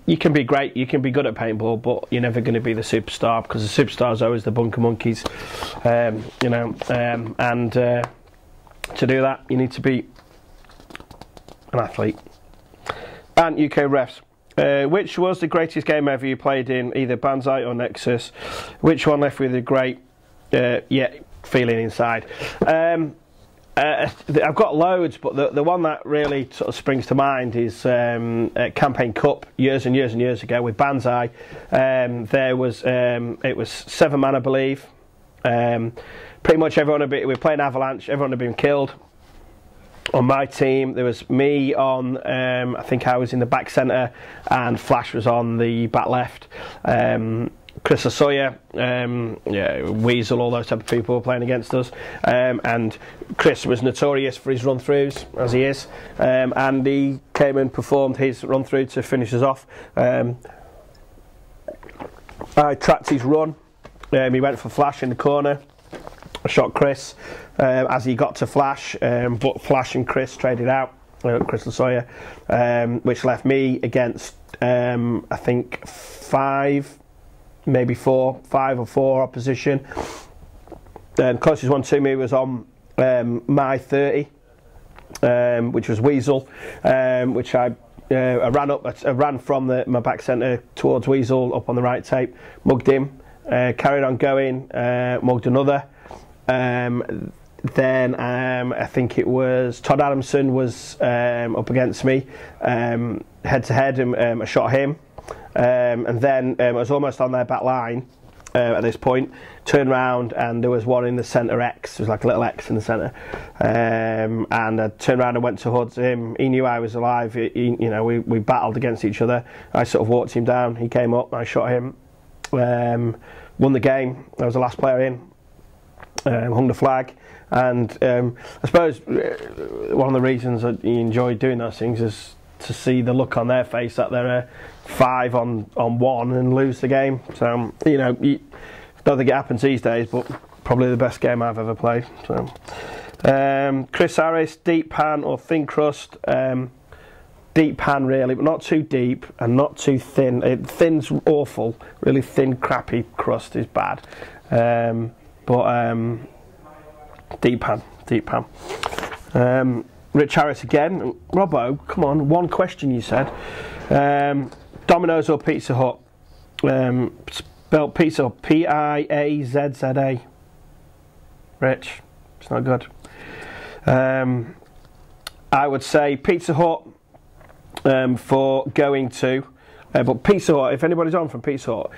You can be great, you can be good at paintball, but you're never going to be the superstar, because the superstar is always the bunker monkeys. You know, and to do that, you need to be an athlete. And UK refs. Which was the greatest game ever you played in, either Banzai or Nexus? Which one left with a great feeling inside? I've got loads, but the one that really sort of springs to mind is Campaign Cup years and years and years ago with Banzai. There was it was 7 man, I believe. Pretty much everyone we were playing Avalanche. Everyone had been killed. On my team, there was me on, I think I was in the back centre, and Flash was on the back left. Chris Sawyer, Weasel, all those type of people were playing against us. And Chris was notorious for his run-throughs, as he is. And he came and performed his run-through to finish us off. I tracked his run. He went for Flash in the corner. I shot Chris as he got to Flash, but Flash and Chris traded out, Chris Sawyer, which left me against, I think, 5 or 4 opposition. Closest one to me was on my 30, which was Weasel, which I ran from my back centre towards Weasel up on the right tape, mugged him, carried on going, mugged another. Then I think it was Todd Adamson was up against me, head to head, and I shot him. And then I was almost on their back line at this point, turned round and there was one in the centre X, there was like a little X in the centre, and I turned around and went towards him. He knew I was alive. You know, we battled against each other. I sort of walked him down, he came up, I shot him, won the game. I was the last player in, hung the flag. And I suppose one of the reasons that you enjoy doing those things is to see the look on their face that they're 5 on 1 and lose the game. So, you know, don't think it happens these days, but probably the best game I've ever played. So, Chris Harris, deep pan or thin crust? Deep pan really, but not too deep and not too thin. Thin's awful. Really thin, crappy crust is bad. Deep pan. Rich Harris again. Robbo, come on, one question you said. Domino's or Pizza Hut? Spelled pizza Hut, P-I-A-Z-Z-A. Rich, it's not good. I would say Pizza Hut for going to. But Pizza Hut, if anybody's on from Pizza Hut,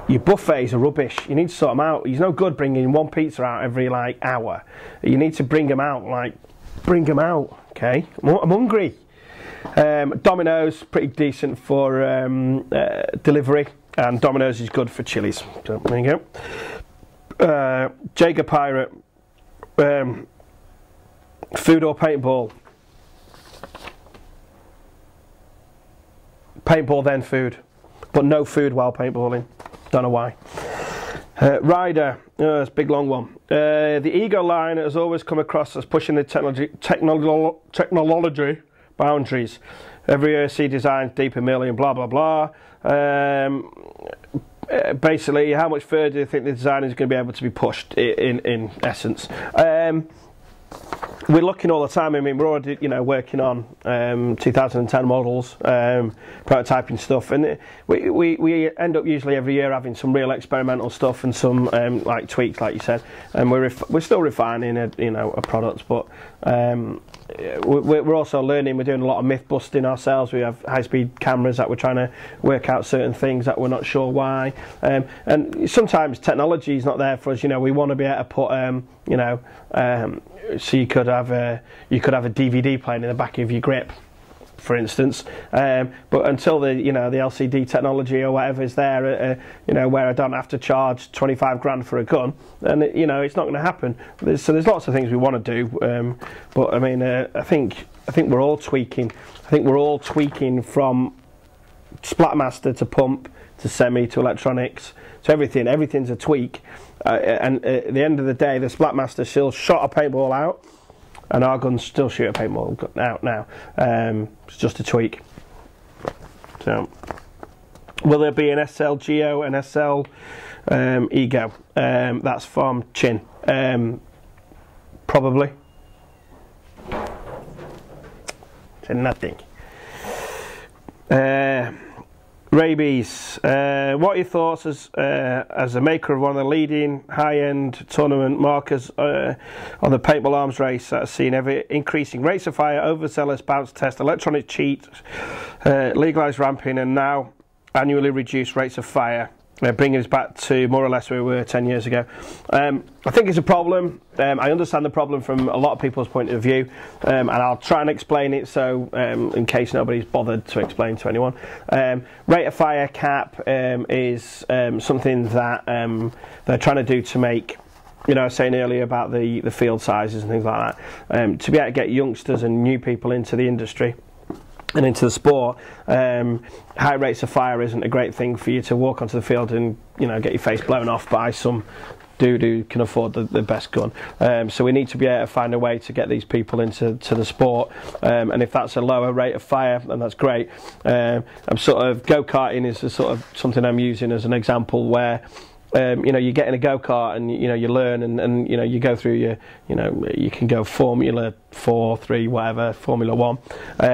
your buffets are rubbish. You need to sort them out. It's no good bringing one pizza out every like hour. You need to bring them out, okay? I'm hungry. Domino's, pretty decent for delivery, and Domino's is good for chilies. So, there you go. Jager Pirate, food or paintball? Paintball then food, but no food while paintballing. Don't know why. Ryder, it's a big long one. The ego line has always come across as pushing the technology boundaries. Every year see designs deeper, million, blah blah blah. Basically, how much further do you think the design is going to be able to be pushed? In essence. We're looking all the time. I mean, we're already, working on 2010 models, prototyping stuff, and we end up usually every year having some real experimental stuff and some like tweaks, like you said, and we're still refining a product, but we're also learning. We're doing a lot of myth busting ourselves. We have high-speed cameras that we're trying to work out certain things that we're not sure why, and sometimes technology is not there for us. We want to be able to put so you could have a DVD playing in the back of your grip, for instance. But until the LCD technology or whatever is there, where I don't have to charge 25 grand for a gun, then it's not going to happen. So there's lots of things we want to do. But I mean, I think we're all tweaking. I think we're all tweaking from Splatmaster to pump to semi to electronics. So everything's a tweak, and at the end of the day, the Splatmaster still shot a paintball out, and our guns still shoot a paintball out now. It's just a tweak. So. Will there be an SL Geo and SL Ego? That's from Chin. Probably. To nothing. Rabies. What are your thoughts as a maker of one of the leading high-end tournament markers on the paintball arms race that has seen ever increasing rates of fire, overzealous bounce test, electronic cheat, legalised ramping, and now annually reduced rates of fire, bringing us back to more or less where we were 10 years ago. I think it's a problem. I understand the problem from a lot of people's point of view, and I'll try and explain it so in case nobody's bothered to explain to anyone. Rate of fire cap is something that they're trying to do to make, you know, I was saying earlier about the field sizes and things like that, to be able to get youngsters and new people into the industry and into the sport. High rates of fire isn't a great thing for you to walk onto the field and, you know, get your face blown off by some dude who can afford the best gun. So we need to be able to find a way to get these people into the sport, and if that's a lower rate of fire, then that's great. I'm sort of go-karting is a sort of something I'm using as an example where you know, you get in a go-kart and you know you learn and you know you go through your, you know, you can go Formula 4, 3, whatever, Formula 1,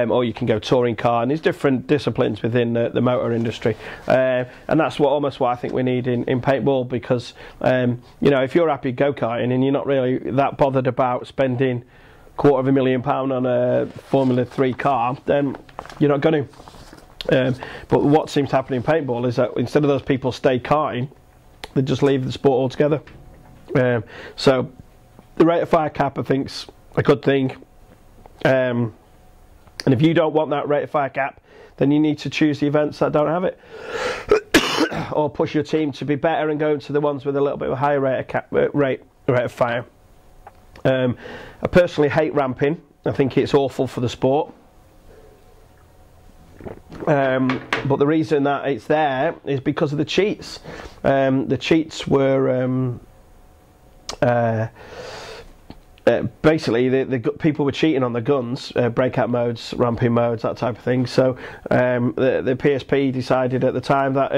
or you can go touring car, and there's different disciplines within the motor industry, and that's almost what I think we need in paintball, because you know, if you're happy go-karting and you're not really that bothered about spending £250,000 on a Formula 3 car, then you're not going to. But what seems to happen in paintball is that instead of those people stay karting, they just leave the sport altogether. So the rate of fire cap, I think's a good thing. And if you don't want that rate of fire cap, then you need to choose the events that don't have it, or push your team to be better and go into the ones with a little bit of a higher rate of fire. I personally hate ramping. I think it's awful for the sport. But the reason that it's there is because of the cheats. The cheats were basically the people were cheating on the guns, breakout modes, ramping modes, that type of thing. So the PSP decided at the time that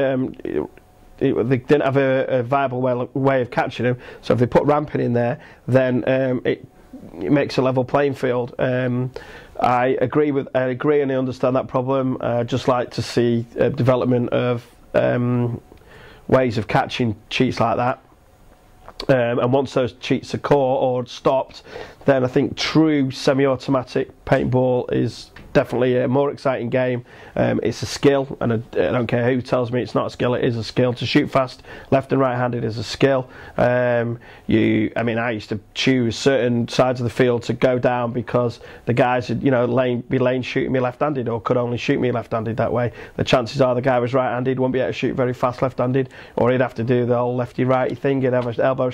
they didn't have a viable way of catching them. So if they put ramping in there, then it makes a level playing field. I agree and I understand that problem. I'd just like to see development of ways of catching cheats like that. And once those cheats are caught or stopped, then I think true semi-automatic paintball is definitely a more exciting game. It's a skill, and I don't care who tells me it's not a skill, it is a skill. To shoot fast left and right handed is a skill. I mean, I used to choose certain sides of the field to go down because the guys would, you know, be lane shooting me left handed, or could only shoot me left handed that way. The chances are the guy was right handed, won't be able to shoot very fast left handed, or he'd have to do the whole lefty righty thing, he'd have his elbow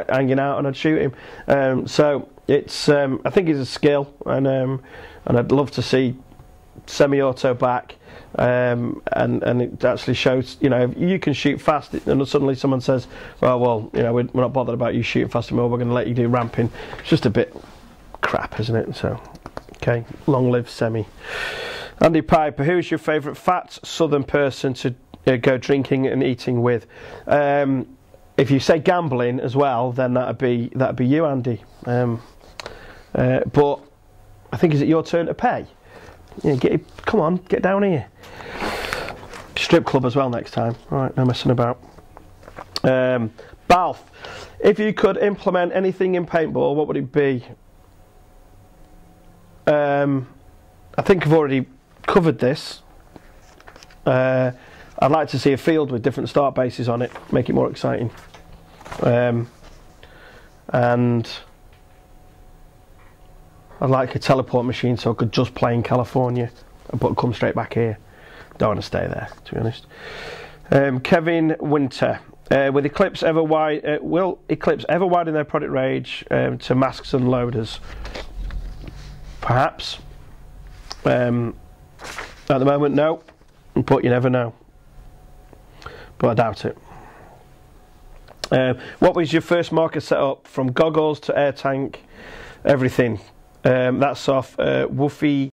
hanging out and I'd shoot him. So it's I think it's a skill, and I'd love to see semi-auto back, and it actually shows, you know, if you can shoot fast and suddenly someone says, well, you know, we're not bothered about you shooting fast anymore, we're going to let you do ramping. It's just a bit crap, isn't it? So, okay, long live semi. Andy Piper, who is your favourite fat southern person to go drinking and eating with? If you say gambling as well, then that'd be you, Andy. But I think, is it your turn to pay? Yeah, come on, get down here. Strip club as well next time. Right, no messing about. Balf, if you could implement anything in paintball, what would it be? I think I've already covered this. I'd like to see a field with different start bases on it, make it more exciting. And I'd like a teleport machine so I could just play in California but come straight back here. Don't want to stay there, to be honest. Kevin Winter, will Eclipse ever widen their product range to masks and loaders? Perhaps. At the moment, no, but you never know. But I doubt it. What was your first marker setup, from goggles to air tank, everything? That's off Woofy